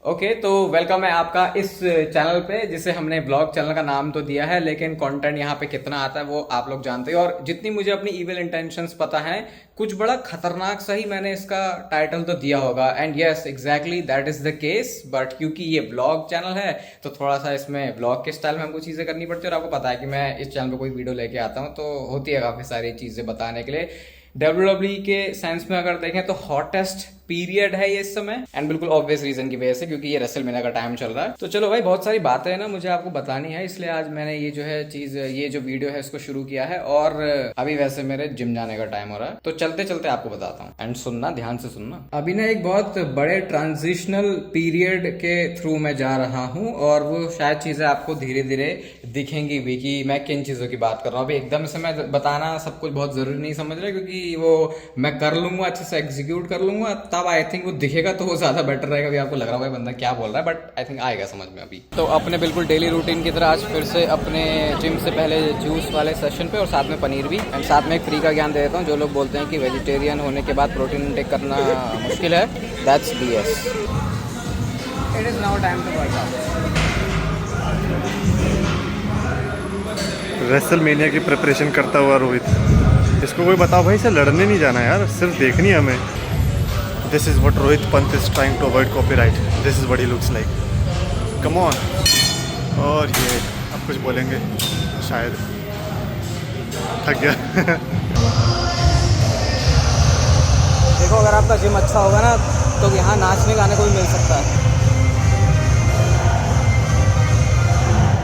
Okay तो welcome है आपका इस चैनल पे जिसे हमने ब्लॉग चैनल का नाम तो दिया है, लेकिन कंटेंट यहाँ पे कितना आता है वो आप लोग जानते हैं। और जितनी मुझे अपनी इविल इंटेंशंस पता है, कुछ बड़ा खतरनाक सा ही मैंने इसका टाइटल तो दिया होगा। And yes exactly that is the case. But क्योंकि ये ब्लॉग चैनल है तो थोड़ा सा इसमें ब्लॉग के स्टाइल में हमको चीज़ें करनी पड़ती है। और आपको पता है कि मैं इस चैनल पे कोई वीडियो लेके आता हूँ तो होती है काफ़ी सारी चीज़ें बताने के लिए। डब्ल्यूडब्ल्यूई के सेंस में अगर देखें तो हॉटेस्ट पीरियड है ये इस समय, एंड बिल्कुल ऑब्वियस रीजन की वजह से, क्योंकि ये रेसलमेनिया का टाइम चल रहा है। तो चलो भाई, बहुत सारी बातें हैं ना मुझे आपको बतानी है, इसलिए आज मैंने ये जो है चीज, ये जो वीडियो है इसको शुरू किया है। और अभी वैसे मेरे जिम जाने का टाइम हो रहा है तो चलते चलते आपको बताता हूँ। एंड सुनना, ध्यान से सुनना। अभी ना एक बहुत बड़े ट्रांजिशनल पीरियड के थ्रू मैं जा रहा हूँ, और वो शायद चीजें आपको धीरे धीरे दिखेंगी भी कि मैं किन चीजों की बात कर रहा हूँ। अभी एकदम से मैं बताना सब कुछ बहुत जरूरी नहीं समझ रहा, क्योंकि वो मैं कर लूंगा, अच्छे से एग्जीक्यूट कर लूंगा, तब आई थिंक वो दिखेगा तो वो ज्यादा बेटर रहेगा। अभी आपको लग रहा होगा बंदा क्या बोल रहा है, बट आई थिंक आएगा समझ में अभी। तो अपने बिल्कुल डेली रूटीन की तरह आज फिर से अपने जिम से पहले जूस वाले सेशन पे, और साथ में पनीर भी, एंड साथ में एक फ्री का ज्ञान दे देता हूँ। जो लोग बोलते हैं कि वेजिटेरियन होने के बाद प्रोटीन इंटेक करना मुश्किल है, that's BS। It is now time to work out. WrestleMania की प्रिपरेशन करता हुआ रोहित। इसको कोई बताओ भाई, इसे लड़ने नहीं जाना यार, सिर्फ देखनी है हमें। This is what Rohit Pant is trying to avoid copyright. This is what he looks like. Come on. और ये अब कुछ बोलेंगे शायद। थक गया। देखो, अगर आपका जिम अच्छा होगा ना तो यहाँ नाचने गाने को भी मिल सकता है।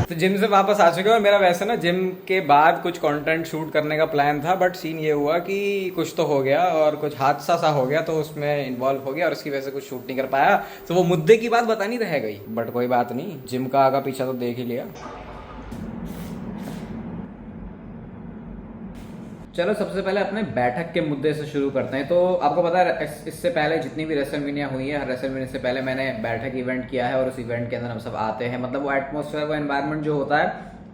तो जिम से वापस आ चुके हैं, और मेरा वैसे ना जिम के बाद कुछ कंटेंट शूट करने का प्लान था, बट सीन ये हुआ कि कुछ तो हो गया और कुछ हादसा सा हो गया, तो उसमें इन्वॉल्व हो गया और उसकी वजह से कुछ शूट नहीं कर पाया। तो वो मुद्दे की बात बतानी रह गई, बट कोई बात नहीं, जिम का आगा पीछा तो देख ही लिया। चलो सबसे पहले अपने बैठक के मुद्दे से शुरू करते हैं। तो आपको पता है इससे पहले जितनी भी रेसलमेनिया हुई है, हर रेसलमेनिया से पहले मैंने बैठक इवेंट किया है, और उस इवेंट के अंदर हम सब आते हैं। मतलब वो एटमोसफेयर, वो एनवायरनमेंट जो होता है,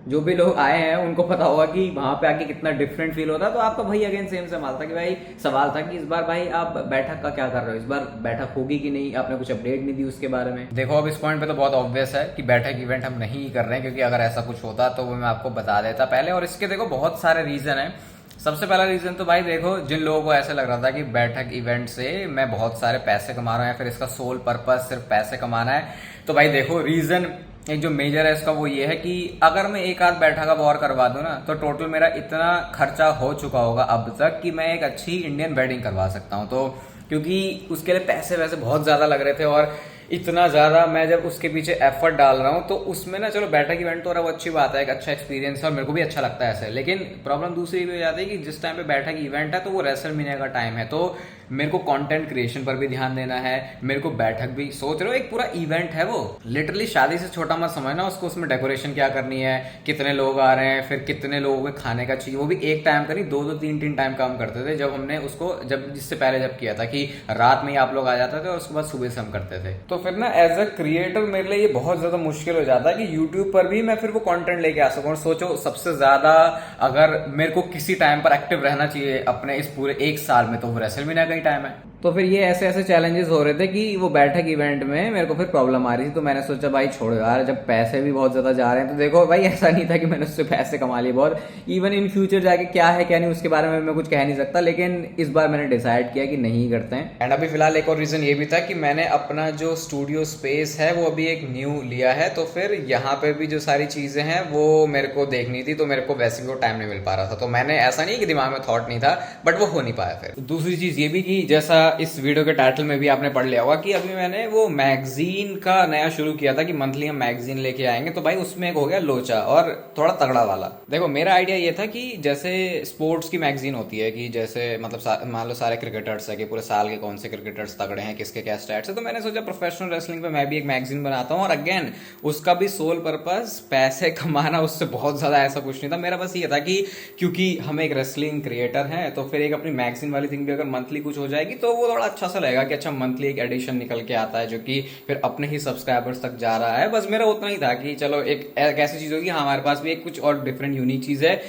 जो भी लोग आए हैं उनको पता होगा कि वहां पे आके कितना डिफरेंट फील होता है। तो आपका भाई अगेन सेम सवाल था कि भाई, सवाल था कि इस बार भाई आप बैठक का क्या कर रहे हो, इस बार बैठक होगी कि नहीं, आपने कुछ अपडेट नहीं दी उसके बारे में। देखो, अब इस पॉइंट पे तो बहुत ऑब्वियस है कि बैठक इवेंट हम नहीं कर रहे हैं, क्योंकि अगर ऐसा कुछ होता तो वो मैं आपको बता देता पहले। और इसके देखो बहुत सारे रीजन है। सबसे पहला रीजन तो भाई देखो, जिन लोगों को ऐसा लग रहा था कि बैठक इवेंट से मैं बहुत सारे पैसे कमा रहा हूं या फिर इसका सोल पर्पस सिर्फ पैसे कमाना है, तो भाई देखो रीजन एक जो मेजर है इसका वो ये है कि अगर मैं एक आध बैठक का वॉर करवा दूं ना, तो टोटल मेरा इतना खर्चा हो चुका होगा अब तक कि मैं एक अच्छी इंडियन वेडिंग करवा सकता हूं। तो क्योंकि उसके लिए पैसे वैसे बहुत ज्यादा लग रहे थे, और इतना ज्यादा मैं जब उसके पीछे एफर्ट डाल रहा हूँ तो उसमें ना, चलो बैठक इवेंट तो हो रहा है वो अच्छी बात है, एक अच्छा एक्सपीरियंस है और मेरे को भी अच्छा लगता है ऐसे। लेकिन प्रॉब्लम दूसरी भी हो जाती है कि जिस टाइम पे बैठक इवेंट है तो वो रेसलमेनिया का टाइम है, तो मेरे को कंटेंट क्रिएशन पर भी ध्यान देना है, मेरे को बैठक भी, सोच रहे हो एक पूरा इवेंट है वो, लिटरली शादी से छोटा मत समझना उसको। उसमें डेकोरेशन क्या करनी है, कितने लोग आ रहे हैं, फिर कितने लोगों के खाने का चाहिए, वो भी एक टाइम का नहीं, दो दो तीन तीन टाइम काम करते थे जब हमने उसको, जब जिससे पहले जब किया था कि रात में ही आप लोग आ जाते थे और उसके बाद सुबह से हम करते थे। तो फिर ना एज अ क्रिएटर मेरे लिए ये बहुत ज्यादा मुश्किल हो जाता है कि यूट्यूब पर भी मैं फिर वो कंटेंट लेके आ सकूं। और सोचो सबसे ज्यादा अगर मेरे को किसी टाइम पर एक्टिव रहना चाहिए अपने इस पूरे एक साल में, तो वो रेसलमेनिया का ही टाइम है। तो फिर ये ऐसे ऐसे चैलेंजेस हो रहे थे कि वो बैठक इवेंट में मेरे को फिर प्रॉब्लम आ रही थी। तो मैंने सोचा भाई छोड़ो यार, जब पैसे भी बहुत ज्यादा जा रहे हैं, तो देखो भाई ऐसा नहीं था कि मैंने उससे पैसे कमा लिए बहुत, इवन इन फ्यूचर जाके क्या है क्या नहीं उसके बारे में मैं कुछ कह नहीं सकता, लेकिन इस बार मैंने डिसाइड किया कि नहीं करते हैं। एंड अभी फिलहाल एक और रीजन ये भी था कि मैंने अपना जो स्टूडियो स्पेस है वो अभी एक न्यू लिया है, तो फिर यहाँ पे भी जो सारी चीजें हैं वो मेरे को देखनी थी, तो मेरे को वैसे भी वो टाइम नहीं मिल पा रहा था। तो मैंने, ऐसा नहीं कि दिमाग में थॉट नहीं था, बट वो हो नहीं पाया। फिर दूसरी चीज ये भी कि जैसा इस वीडियो के टाइटल में भी आपने पढ़ लिया होगा कि अभी मैंने वो मैगजीन का नया शुरू किया था कि मंथली हम मैगजीन लेके आएंगे, तो भाई उसमें एक हो गया लोचा, और थोड़ा तगड़ा वाला। देखो मेरा आइडिया ये था कि जैसे स्पोर्ट्स की मैगजीन होती है कि जैसे मतलब मान लो सारे क्रिकेटर्स है कि पूरे साल के कौन से क्रिकेटर्स तगड़े हैं, किसके क्या स्टैट्स है, तो मैंने सोचा प्रोफेशनल रेसलिंग पे मैं भी एक मैगजीन बनाता हूँ। और अगेन उसका भी सोल पर्पस पैसे कमाना, उससे बहुत ज्यादा ऐसा कुछ नहीं था। मेरा बस ये था कि क्योंकि हम एक रेसलिंग क्रिएटर हैं, तो फिर एक अपनी मैगजीन वाली थिंग भी अगर मंथली कुछ हो जाएगी तो वो थोड़ा अच्छा सा लगेगा कि अच्छा मंथली एक एडिशन निकल के आता है जो कि फिर अपने ही सब्सक्राइबर्स तक जा रहा है। बस मेरा उतना ही था कि चलो एक ऐसी चीज होगी, हाँ हमारे पास भी एक कुछ और डिफरेंट यूनिक चीज है।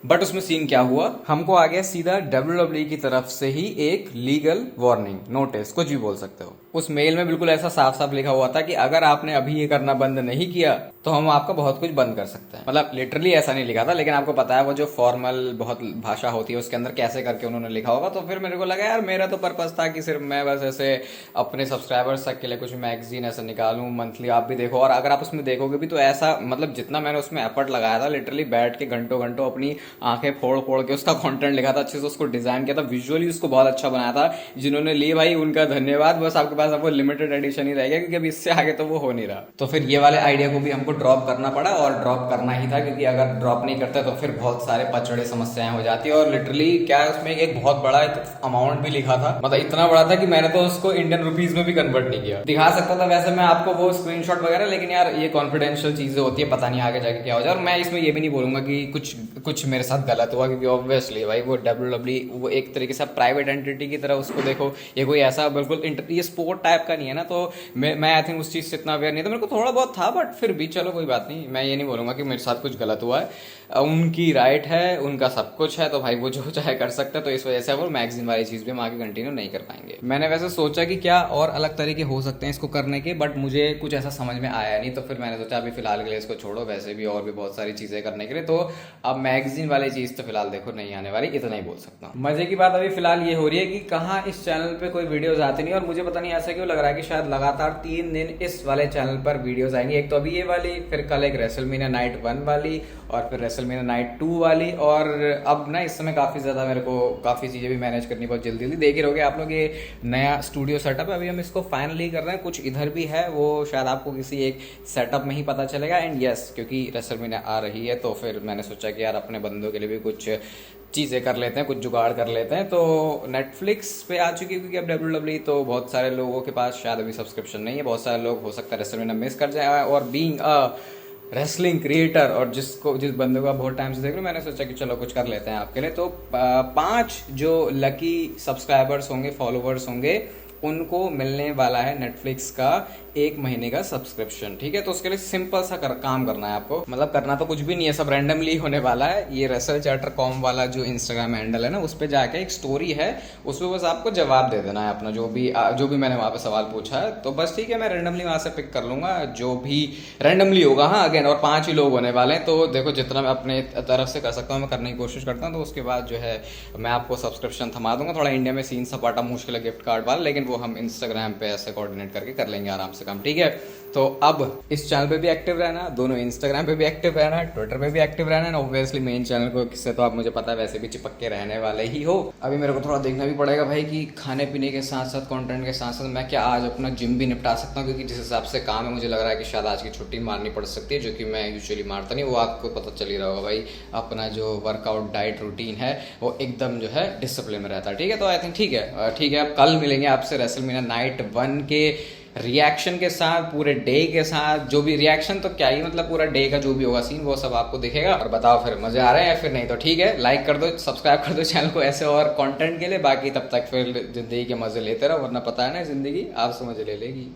बट उसमें सीन क्या हुआ, हमको आ गया सीधा WWE की तरफ से ही एक लीगल वार्निंग नोटिस, कुछ भी बोल सकते हो। उस मेल में बिल्कुल ऐसा साफ साफ लिखा हुआ था कि अगर आपने अभी ये करना बंद नहीं किया तो हम आपका बहुत कुछ बंद कर सकते हैं। मतलब लिटरली ऐसा नहीं लिखा था, लेकिन आपको पता है वो जो फॉर्मल बहुत भाषा होती है उसके अंदर कैसे करके उन्होंने लिखा होगा। तो फिर मेरे को लगा यार मेरा तो पर्पस था कि सिर्फ मैं बस ऐसे अपने सब्सक्राइबर्स तक के लिए कुछ मैगजीन ऐसा निकालूं मंथली, आप भी देखो। और अगर आप उसमें देखोगे भी तो ऐसा मतलब जितना मैंने उसमें एफर्ट लगाया था, लिटरली बैठ के घंटों घंटों अपनी आंखें फोड़ फोड़ के उसका कंटेंट लिखा था, अच्छे से उसको डिजाइन किया था, विजुअली उसको बहुत अच्छा बनाया था। जिन्होंने ली भाई उनका धन्यवाद। बस आपके पास अब वो लिमिटेड एडिशन ही रहेगा क्योंकि अब इससे आगे तो वो हो नहीं रहा। तो फिर ये वाले आइडिया को भी हमको ड्रॉप करना पड़ा, और ड्रॉप करना ही था क्योंकि अगर ड्रॉप नहीं करते तो फिर बहुत सारे पचड़े समस्याएं हो जाती है। और लिटरली क्या है उसमें एक बहुत बड़ा अमाउंट भी लिखा था, मतलब इतना बड़ा था कि मैंने तो उसको इंडियन रुपीज में भी कन्वर्ट नहीं किया। दिखा सकता था वैसे मैं आपको वो स्क्रीनशॉट वगैरह, लेकिन यार ये कॉन्फिडेंशियल चीजें होती है, पता नहीं आगे जाके क्या हो जाए। और मैं इसमें ये भी नहीं बोलूंगा कि कुछ मेरे साथ गलत हुआ, क्योंकि ऑब्वियसली भाई वो WWE वो एक तरीके से प्राइवेट एंटिटी की तरह उसको देखो, ये कोई ऐसा बिल्कुल ये स्पोर्ट टाइप का नहीं है ना। तो मैं आई थिंक उस चीज़ से इतना अवेयर नहीं था, मेरे को थोड़ा बहुत था, बट फिर भी चलो कोई बात नहीं। मैं ये नहीं बोलूँगा कि मेरे साथ कुछ गलत हुआ है, उनकी राइट है, उनका सब कुछ है, तो भाई वो जो चाहे कर सकते हैं। तो इस वजह से वो मैगजीन वाली चीज़ भी हम आगे कंटिन्यू नहीं कर पाएंगे। मैंने वैसे सोचा कि क्या और अलग तरीके हो सकते हैं इसको करने के, बट मुझे कुछ ऐसा समझ में आया नहीं। तो फिर मैंने सोचा अभी फिलहाल के लिए इसको छोड़ो, वैसे भी और भी बहुत सारी चीज़ें करने के लिए। तो अब मैगजीन वाली चीज़ तो फिलहाल देखो नहीं आने वाली, इतना ही बोल सकता हूँ। मजे की बात अभी फिलहाल ये हो रही है कि कहाँ इस चैनल पे कोई वीडियोस आती नहीं, और मुझे पता नहीं ऐसा क्यों लग रहा है कि शायद लगातार 3 दिन इस वाले चैनल पर वीडियोस आएंगी। एक तो अभी ये वाली, फिर कल एक रेसलमेनिया नाइट 1 वाली, और फिर रेसलमेनिया नाइट 2 वाली। और अब ना इस समय काफ़ी ज़्यादा मेरे को काफ़ी चीज़ें भी मैनेज करनी बहुत जल्दी जल्दी। देख ही रहोगे आप लोग, ये नया स्टूडियो सेटअप है, अभी हम इसको फाइनली कर रहे हैं। कुछ इधर भी है, वो शायद आपको किसी एक सेटअप में ही पता चलेगा। एंड यस, क्योंकि रेसलमेनिया आ रही है तो फिर मैंने सोचा कि यार अपने बंदों के लिए भी कुछ चीज़ें कर लेते हैं, कुछ जुगाड़ कर लेते हैं। तो नेटफ्लिक्स पे आ चुकी है क्योंकि अब WWE, तो बहुत सारे लोगों के पास शायद अभी सब्सक्रिप्शन नहीं है। बहुत सारे लोग हो सकता है रेसलमेनिया मिस कर जाए, और बीइंग अ रेसलिंग क्रिएटर और जिस बंदे को आप बहुत टाइम से देख रहे हो, मैंने सोचा कि चलो कुछ कर लेते हैं आपके लिए। तो 5 जो लकी सब्सक्राइबर्स होंगे, फॉलोवर्स होंगे, उनको मिलने वाला है नेटफ्लिक्स का 1 महीने का सब्सक्रिप्शन। ठीक है, तो उसके लिए सिंपल सा काम करना है आपको, मतलब करना तो कुछ भी नहीं है, सब रैंडमली होने वाला है। ये reselchatter.com वाला जो इंस्टाग्राम हैंडल है ना, उस पर जाके एक स्टोरी है, उस पर बस आपको जवाब दे देना है अपना, जो भी मैंने वहाँ पे सवाल पूछा है। तो बस ठीक है, मैं रैंडमली वहाँ से पिक कर लूंगा, जो भी रैंडमली होगा। हाँ अगेन, और 5 ही लोग होने वाले हैं, तो देखो जितना मैं अपने तरफ से कर सकता हूँ मैं करने की कोशिश करता हूँ। तो उसके बाद जो है मैं आपको सब्सक्रिप्शन थमा दूंगा। थोड़ा इंडिया में सीन सपाटा मुश्किल है गिफ्ट कार्ड वाला, लेकिन वो हम इंस्टाग्राम पे ऐसे कोऑर्डिनेट करके कर लेंगे आराम से काम। ठीक है, तो अब इस चैनल पे भी एक्टिव रहना, दोनों इंस्टाग्राम पे भी एक्टिव रहना, ट्विटर पे भी एक्टिव रहना, एंड ऑब्वियसली मेन चैनल को किससे तो आप मुझे पता है वैसे भी चिपक के रहने वाले ही हो। अभी मेरे को थोड़ा देखना भी पड़ेगा भाई कि खाने पीने के साथ साथ, कंटेंट के साथ साथ मैं क्या आज अपना जिम भी निपटा सकता हूँ, क्योंकि जिस हिसाब से काम है मुझे लग रहा है कि शायद आज की छुट्टी मारनी पड़ सकती है, जो कि मैं यूजुअली मारता नहीं। वो आपको पता चल ही रहा होगा भाई, अपना जो वर्कआउट डाइट रूटीन है वो एकदम जो है डिसिप्लिन में रहता है। ठीक है, तो आई थिंक ठीक है। अब कल मिलेंगे आपसे रेसलमेनिया नाइट 1 के रिएक्शन के साथ, पूरे डे के साथ। जो भी रिएक्शन तो क्या ही, मतलब पूरा डे का जो भी होगा सीन वो सब आपको दिखेगा। और बताओ फिर मजे आ रहे हैं या फिर नहीं। तो ठीक है, लाइक कर दो, सब्सक्राइब कर दो चैनल को ऐसे और कंटेंट के लिए। बाकी तब तक फिर जिंदगी के मजे लेते रहो, वरना पता है ना जिंदगी आपसे मजे ले लेगी।